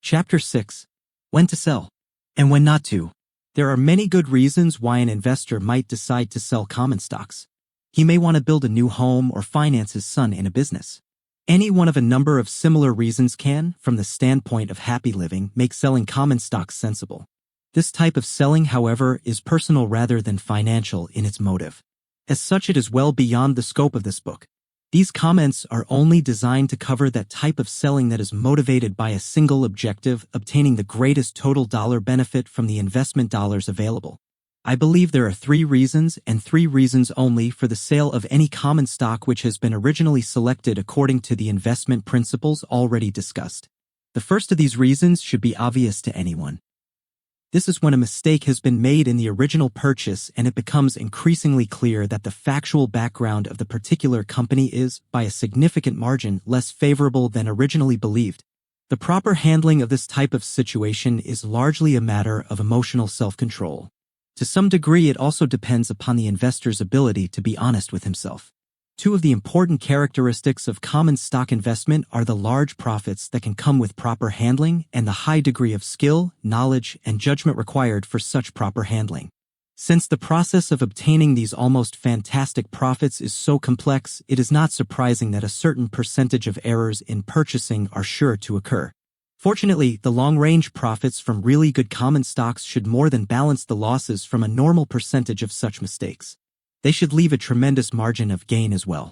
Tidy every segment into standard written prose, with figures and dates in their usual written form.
Chapter 6. When to sell and when not to. There are many good reasons why an investor might decide to sell common stocks. He may want to build a new home or finance his son in a business. Any one of a number of similar reasons can, from the standpoint of happy living, make selling common stocks sensible. This type of selling, however, is personal rather than financial in its motive. As such, it is well beyond the scope of this book. These comments are only designed to cover that type of selling that is motivated by a single objective, obtaining the greatest total dollar benefit from the investment dollars available. I believe there are 3 reasons and 3 reasons only for the sale of any common stock which has been originally selected according to the investment principles already discussed. The first of these reasons should be obvious to anyone. This is when a mistake has been made in the original purchase and it becomes increasingly clear that the factual background of the particular company is, by a significant margin, less favorable than originally believed. The proper handling of this type of situation is largely a matter of emotional self-control. To some degree, it also depends upon the investor's ability to be honest with himself. 2 of the important characteristics of common stock investment are the large profits that can come with proper handling and the high degree of skill, knowledge, and judgment required for such proper handling. Since the process of obtaining these almost fantastic profits is so complex, it is not surprising that a certain percentage of errors in purchasing are sure to occur. Fortunately, the long-range profits from really good common stocks should more than balance the losses from a normal percentage of such mistakes. They should leave a tremendous margin of gain as well.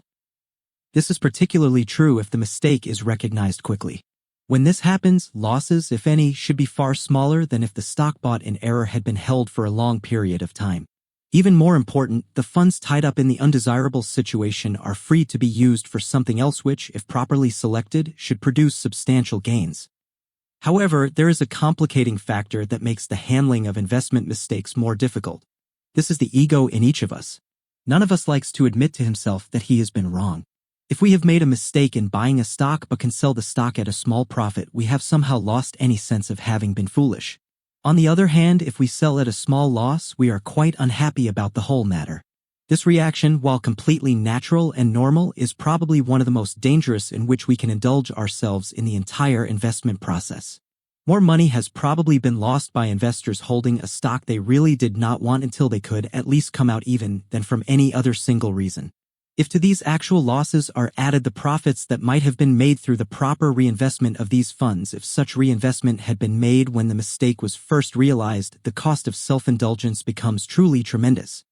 This is particularly true if the mistake is recognized quickly. When this happens, losses, if any, should be far smaller than if the stock bought in error had been held for a long period of time. Even more important, the funds tied up in the undesirable situation are free to be used for something else which, if properly selected, should produce substantial gains. However, there is a complicating factor that makes the handling of investment mistakes more difficult. This is the ego in each of us. None of us likes to admit to himself that he has been wrong. If we have made a mistake in buying a stock but can sell the stock at a small profit, we have somehow lost any sense of having been foolish. On the other hand, if we sell at a small loss, we are quite unhappy about the whole matter. This reaction, while completely natural and normal, is probably one of the most dangerous in which we can indulge ourselves in the entire investment process. More money has probably been lost by investors holding a stock they really did not want until they could at least come out even than from any other single reason. If to these actual losses are added the profits that might have been made through the proper reinvestment of these funds, if such reinvestment had been made when the mistake was first realized, the cost of self-indulgence becomes truly tremendous.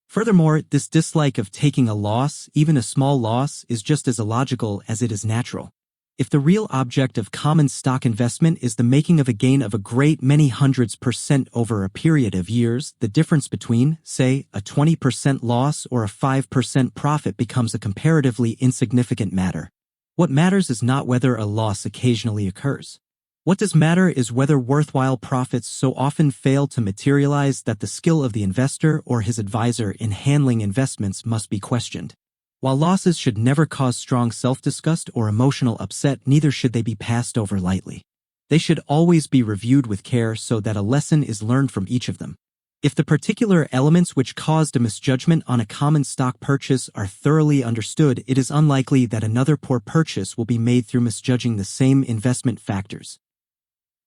Furthermore, this dislike of taking a loss, even a small loss, is just as illogical as it is natural. If the real object of common stock investment is the making of a gain of a great many hundreds % over a period of years, the difference between, say, a 20% loss or a 5% profit becomes a comparatively insignificant matter. What matters is not whether a loss occasionally occurs. What does matter is whether worthwhile profits so often fail to materialize that the skill of the investor or his advisor in handling investments must be questioned. While losses should never cause strong self-disgust or emotional upset, neither should they be passed over lightly. They should always be reviewed with care so that a lesson is learned from each of them. If the particular elements which caused a misjudgment on a common stock purchase are thoroughly understood, it is unlikely that another poor purchase will be made through misjudging the same investment factors.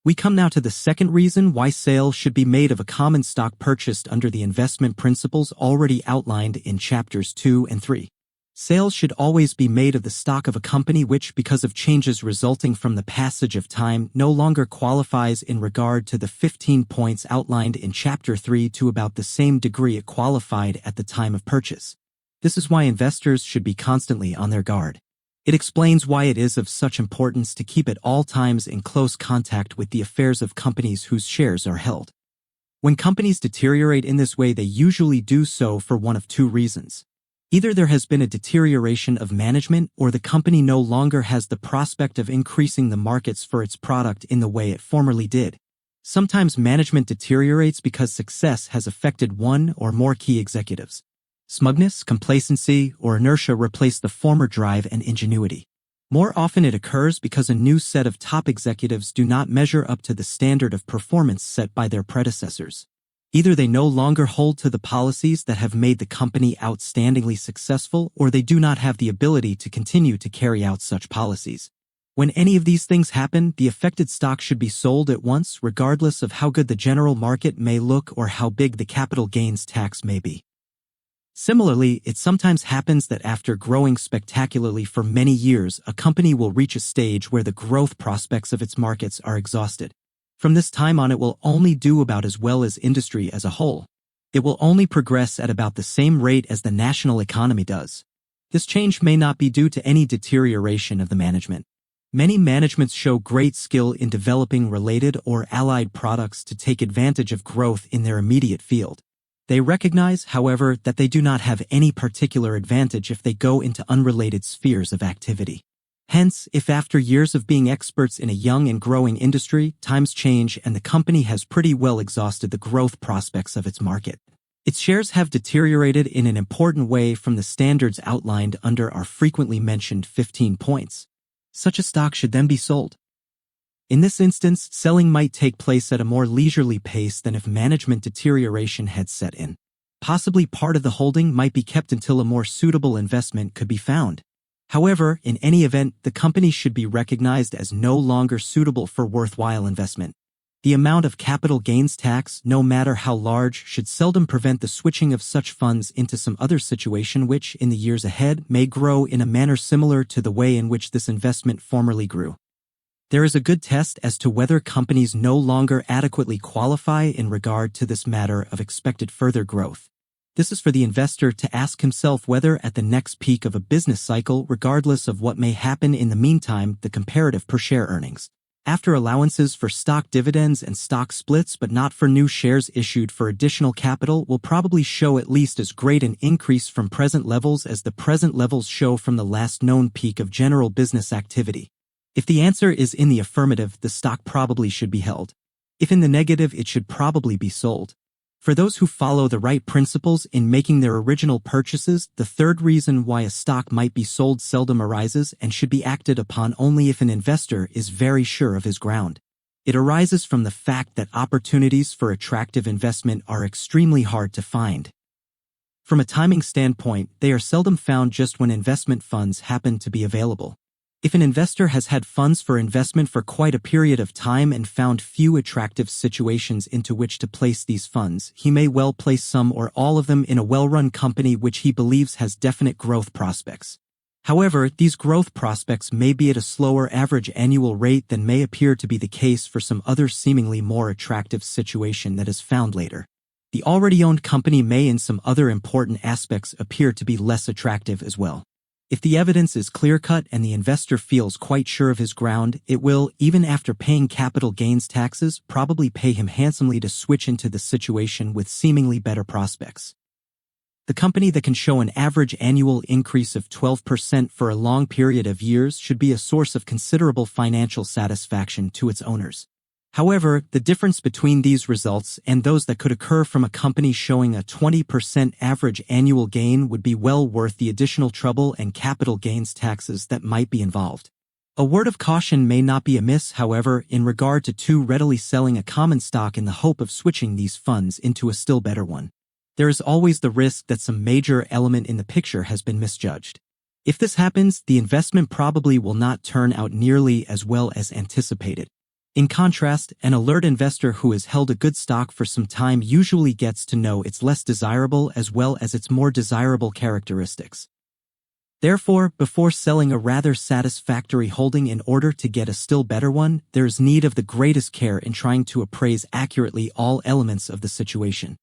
We come now to the second reason why sale should be made of a common stock purchased under the investment principles already outlined in chapters 2 and 3. Sales should always be made of the stock of a company which, because of changes resulting from the passage of time, no longer qualifies in regard to the 15 points outlined in Chapter 3 to about the same degree it qualified at the time of purchase. This is why investors should be constantly on their guard. It explains why it is of such importance to keep at all times in close contact with the affairs of companies whose shares are held. When companies deteriorate in this way, they usually do so for one of 2 reasons. Either there has been a deterioration of management, or the company no longer has the prospect of increasing the markets for its product in the way it formerly did. Sometimes management deteriorates because success has affected one or more key executives. Smugness, complacency, or inertia replace the former drive and ingenuity. More often it occurs because a new set of top executives do not measure up to the standard of performance set by their predecessors. Either they no longer hold to the policies that have made the company outstandingly successful, or they do not have the ability to continue to carry out such policies. When any of these things happen, the affected stock should be sold at once, regardless of how good the general market may look or how big the capital gains tax may be. Similarly, it sometimes happens that after growing spectacularly for many years, a company will reach a stage where the growth prospects of its markets are exhausted. From this time on, it will only do about as well as industry as a whole. It will only progress at about the same rate as the national economy does. This change may not be due to any deterioration of the management. Many managements show great skill in developing related or allied products to take advantage of growth in their immediate field. They recognize, however, that they do not have any particular advantage if they go into unrelated spheres of activity. Hence, if after years of being experts in a young and growing industry, times change and the company has pretty well exhausted the growth prospects of its market, its shares have deteriorated in an important way from the standards outlined under our frequently mentioned 15 points. Such a stock should then be sold. In this instance, selling might take place at a more leisurely pace than if management deterioration had set in. Possibly part of the holding might be kept until a more suitable investment could be found. However, in any event, the company should be recognized as no longer suitable for worthwhile investment. The amount of capital gains tax, no matter how large, should seldom prevent the switching of such funds into some other situation which, in the years ahead, may grow in a manner similar to the way in which this investment formerly grew. There is a good test as to whether companies no longer adequately qualify in regard to this matter of expected further growth. This is for the investor to ask himself whether at the next peak of a business cycle, regardless of what may happen in the meantime, the comparative per-share earnings, after allowances for stock dividends and stock splits but not for new shares issued for additional capital, will probably show at least as great an increase from present levels as the present levels show from the last known peak of general business activity. If the answer is in the affirmative, the stock probably should be held. If in the negative, it should probably be sold. For those who follow the right principles in making their original purchases, the third reason why a stock might be sold seldom arises and should be acted upon only if an investor is very sure of his ground. It arises from the fact that opportunities for attractive investment are extremely hard to find. From a timing standpoint, they are seldom found just when investment funds happen to be available. If an investor has had funds for investment for quite a period of time and found few attractive situations into which to place these funds, he may well place some or all of them in a well-run company which he believes has definite growth prospects. However, these growth prospects may be at a slower average annual rate than may appear to be the case for some other seemingly more attractive situation that is found later. The already owned company may in some other important aspects appear to be less attractive as well. If the evidence is clear-cut and the investor feels quite sure of his ground, it will, even after paying capital gains taxes, probably pay him handsomely to switch into the situation with seemingly better prospects. The company that can show an average annual increase of 12% for a long period of years should be a source of considerable financial satisfaction to its owners. However, the difference between these results and those that could occur from a company showing a 20% average annual gain would be well worth the additional trouble and capital gains taxes that might be involved. A word of caution may not be amiss, however, in regard to too readily selling a common stock in the hope of switching these funds into a still better one. There is always the risk that some major element in the picture has been misjudged. If this happens, the investment probably will not turn out nearly as well as anticipated. In contrast, an alert investor who has held a good stock for some time usually gets to know its less desirable as well as its more desirable characteristics. Therefore, before selling a rather satisfactory holding in order to get a still better one, there is need of the greatest care in trying to appraise accurately all elements of the situation.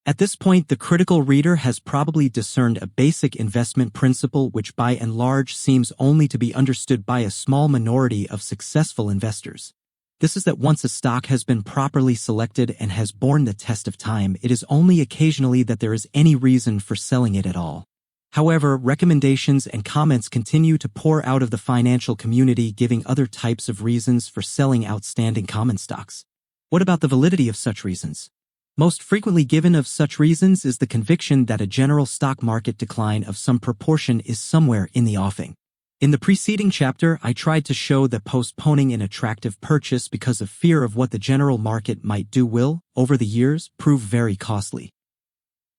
At this point, the critical reader has probably discerned a basic investment principle which by and large seems only to be understood by a small minority of successful investors. This is that once a stock has been properly selected and has borne the test of time, it is only occasionally that there is any reason for selling it at all. However, recommendations and comments continue to pour out of the financial community giving other types of reasons for selling outstanding common stocks. What about the validity of such reasons? Most frequently given of such reasons is the conviction that a general stock market decline of some proportion is somewhere in the offing. In the preceding chapter, I tried to show that postponing an attractive purchase because of fear of what the general market might do will, over the years, prove very costly.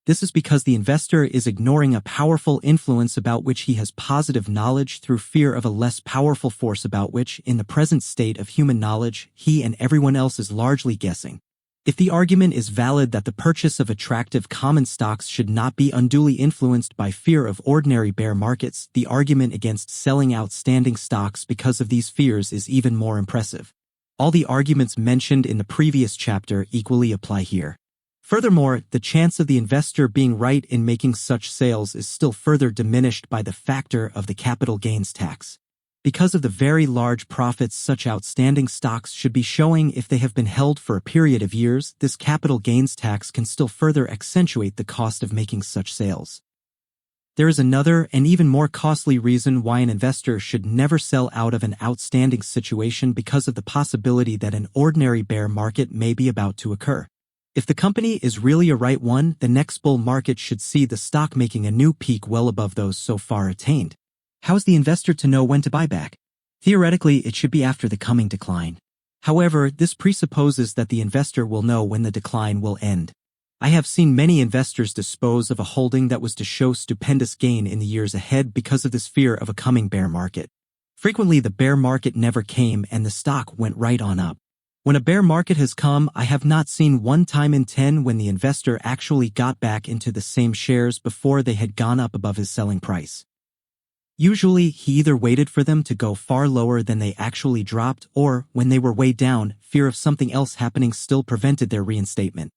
This is because the investor is ignoring a powerful influence about which he has positive knowledge through fear of a less powerful force about which, in the present state of human knowledge, he and everyone else is largely guessing. If the argument is valid that the purchase of attractive common stocks should not be unduly influenced by fear of ordinary bear markets, the argument against selling outstanding stocks because of these fears is even more impressive. All the arguments mentioned in the previous chapter equally apply here. Furthermore, the chance of the investor being right in making such sales is still further diminished by the factor of the capital gains tax. Because of the very large profits such outstanding stocks should be showing if they have been held for a period of years, this capital gains tax can still further accentuate the cost of making such sales. There is another and even more costly reason why an investor should never sell out of an outstanding situation because of the possibility that an ordinary bear market may be about to occur. If the company is really a right one, the next bull market should see the stock making a new peak well above those so far attained. How is the investor to know when to buy back? Theoretically, it should be after the coming decline. However, this presupposes that the investor will know when the decline will end. I have seen many investors dispose of a holding that was to show stupendous gain in the years ahead because of this fear of a coming bear market. Frequently, the bear market never came and the stock went right on up. When a bear market has come, I have not seen 1 time in 10 when the investor actually got back into the same shares before they had gone up above his selling price. Usually, he either waited for them to go far lower than they actually dropped, or, when they were way down, fear of something else happening still prevented their reinstatement.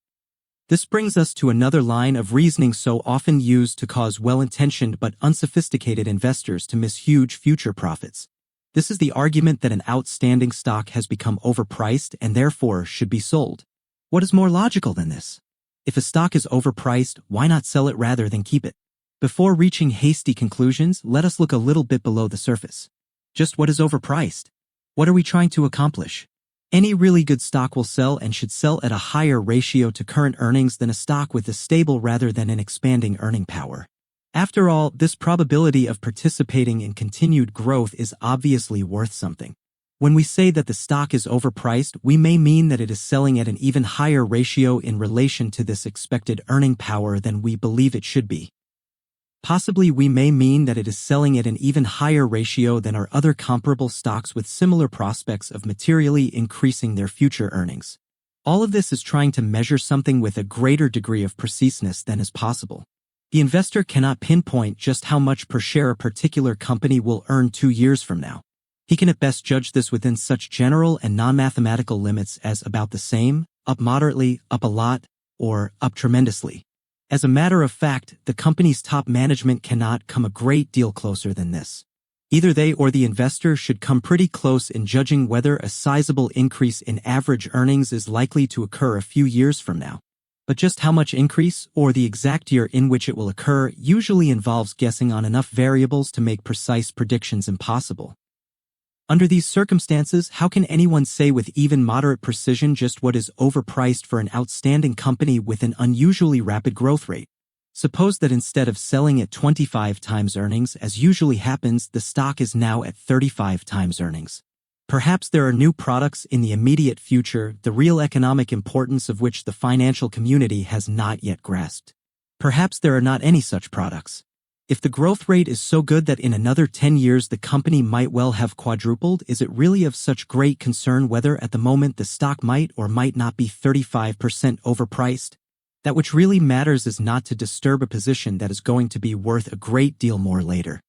This brings us to another line of reasoning so often used to cause well-intentioned but unsophisticated investors to miss huge future profits. This is the argument that an outstanding stock has become overpriced and therefore should be sold. What is more logical than this? If a stock is overpriced, why not sell it rather than keep it? Before reaching hasty conclusions, let us look a little bit below the surface. Just what is overpriced? What are we trying to accomplish? Any really good stock will sell and should sell at a higher ratio to current earnings than a stock with a stable rather than an expanding earning power. After all, this probability of participating in continued growth is obviously worth something. When we say that the stock is overpriced, we may mean that it is selling at an even higher ratio in relation to this expected earning power than we believe it should be. Possibly we may mean that it is selling at an even higher ratio than are other comparable stocks with similar prospects of materially increasing their future earnings. All of this is trying to measure something with a greater degree of preciseness than is possible. The investor cannot pinpoint just how much per share a particular company will earn 2 years from now. He can at best judge this within such general and non-mathematical limits as about the same, up moderately, up a lot, or up tremendously. As a matter of fact, the company's top management cannot come a great deal closer than this. Either they or the investor should come pretty close in judging whether a sizable increase in average earnings is likely to occur a few years from now. But just how much increase, or the exact year in which it will occur, usually involves guessing on enough variables to make precise predictions impossible. Under these circumstances, how can anyone say with even moderate precision just what is overpriced for an outstanding company with an unusually rapid growth rate? Suppose that instead of selling at 25 times earnings, as usually happens, the stock is now at 35 times earnings. Perhaps there are new products in the immediate future, the real economic importance of which the financial community has not yet grasped. Perhaps there are not any such products. If the growth rate is so good that in another 10 years the company might well have quadrupled, is it really of such great concern whether at the moment the stock might or might not be 35% overpriced? That which really matters is not to disturb a position that is going to be worth a great deal more later.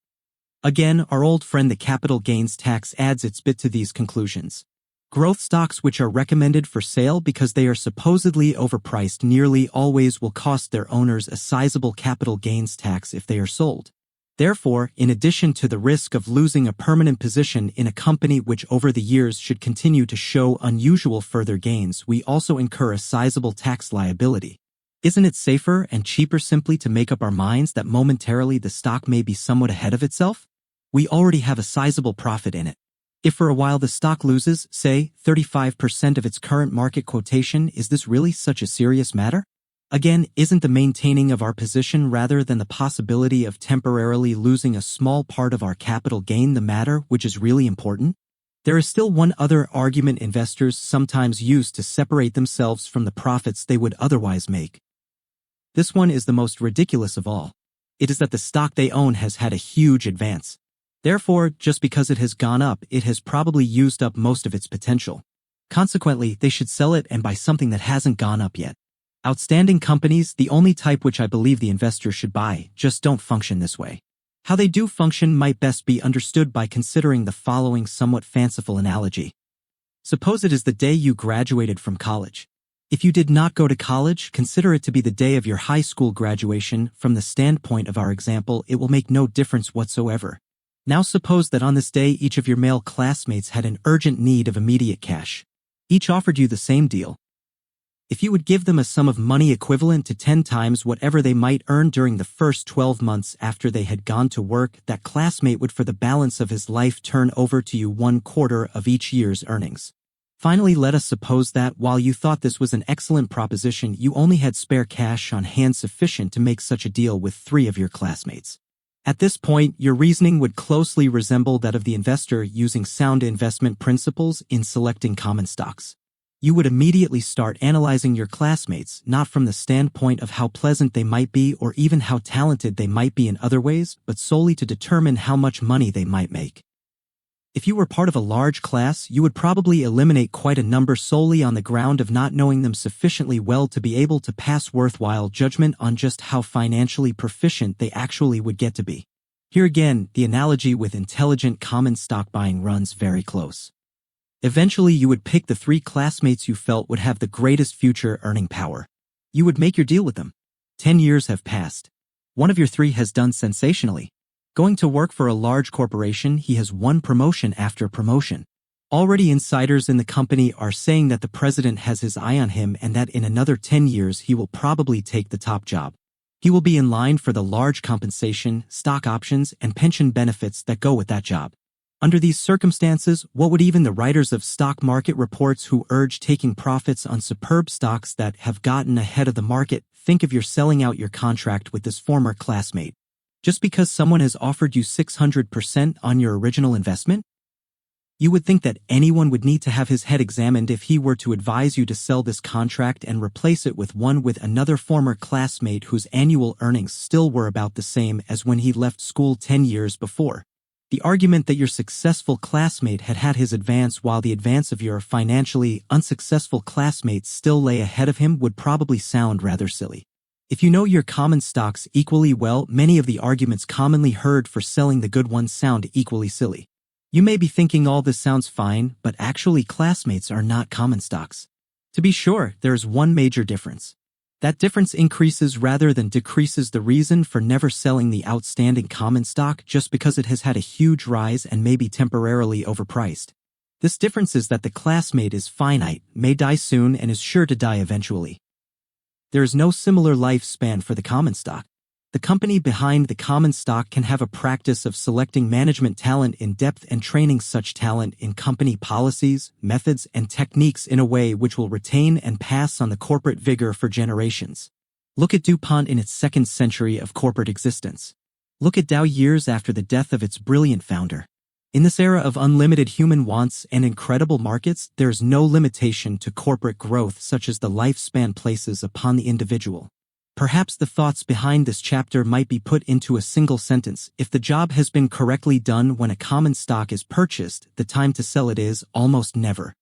Again, our old friend the capital gains tax adds its bit to these conclusions. Growth stocks which are recommended for sale because they are supposedly overpriced nearly always will cost their owners a sizable capital gains tax if they are sold. Therefore, in addition to the risk of losing a permanent position in a company which over the years should continue to show unusual further gains, we also incur a sizable tax liability. Isn't it safer and cheaper simply to make up our minds that momentarily the stock may be somewhat ahead of itself? We already have a sizable profit in it. If for a while the stock loses, say, 35% of its current market quotation, is this really such a serious matter? Again, isn't the maintaining of our position rather than the possibility of temporarily losing a small part of our capital gain the matter which is really important? There is still one other argument investors sometimes use to separate themselves from the profits they would otherwise make. This one is the most ridiculous of all. It is that the stock they own has had a huge advance. Therefore, just because it has gone up, it has probably used up most of its potential. Consequently, they should sell it and buy something that hasn't gone up yet. Outstanding companies, the only type which I believe the investor should buy, just don't function this way. How they do function might best be understood by considering the following somewhat fanciful analogy. Suppose it is the day you graduated from college. If you did not go to college, consider it to be the day of your high school graduation. From the standpoint of our example, it will make no difference whatsoever. Now suppose that on this day each of your male classmates had an urgent need of immediate cash. Each offered you the same deal. If you would give them a sum of money equivalent to 10 times whatever they might earn during the first 12 months after they had gone to work, that classmate would for the balance of his life turn over to you 1/4 of each year's earnings. Finally, let us suppose that, while you thought this was an excellent proposition, you only had spare cash on hand sufficient to make such a deal with 3 of your classmates. At this point, your reasoning would closely resemble that of the investor using sound investment principles in selecting common stocks. You would immediately start analyzing your classmates, not from the standpoint of how pleasant they might be or even how talented they might be in other ways, but solely to determine how much money they might make. If you were part of a large class, you would probably eliminate quite a number solely on the ground of not knowing them sufficiently well to be able to pass worthwhile judgment on just how financially proficient they actually would get to be. Here again, the analogy with intelligent common stock buying runs very close. Eventually, you would pick the 3 classmates you felt would have the greatest future earning power. You would make your deal with them. 10 years have passed. One of your 3 has done sensationally. Going to work for a large corporation, he has won promotion after promotion. Already insiders in the company are saying that the president has his eye on him and that in another 10 years he will probably take the top job. He will be in line for the large compensation, stock options, and pension benefits that go with that job. Under these circumstances, what would even the writers of stock market reports who urge taking profits on superb stocks that have gotten ahead of the market think of your selling out your contract with this former classmate? Just because someone has offered you 600% on your original investment? You would think that anyone would need to have his head examined if he were to advise you to sell this contract and replace it with one with another former classmate whose annual earnings still were about the same as when he left school 10 years before. The argument that your successful classmate had had his advance while the advance of your financially unsuccessful classmate still lay ahead of him would probably sound rather silly. If you know your common stocks equally well, many of the arguments commonly heard for selling the good ones sound equally silly. You may be thinking all this sounds fine, but actually classmates are not common stocks. To be sure, there is one major difference. That difference increases rather than decreases the reason for never selling the outstanding common stock just because it has had a huge rise and may be temporarily overpriced. This difference is that the classmate is finite, may die soon, and is sure to die eventually. There is no similar lifespan for the common stock. The company behind the common stock can have a practice of selecting management talent in depth and training such talent in company policies, methods, and techniques in a way which will retain and pass on the corporate vigor for generations. Look at DuPont in its 2nd century of corporate existence. Look at Dow years after the death of its brilliant founder. In this era of unlimited human wants and incredible markets, there is no limitation to corporate growth such as the lifespan places upon the individual. Perhaps the thoughts behind this chapter might be put into a single sentence. If the job has been correctly done when a common stock is purchased, the time to sell it is almost never.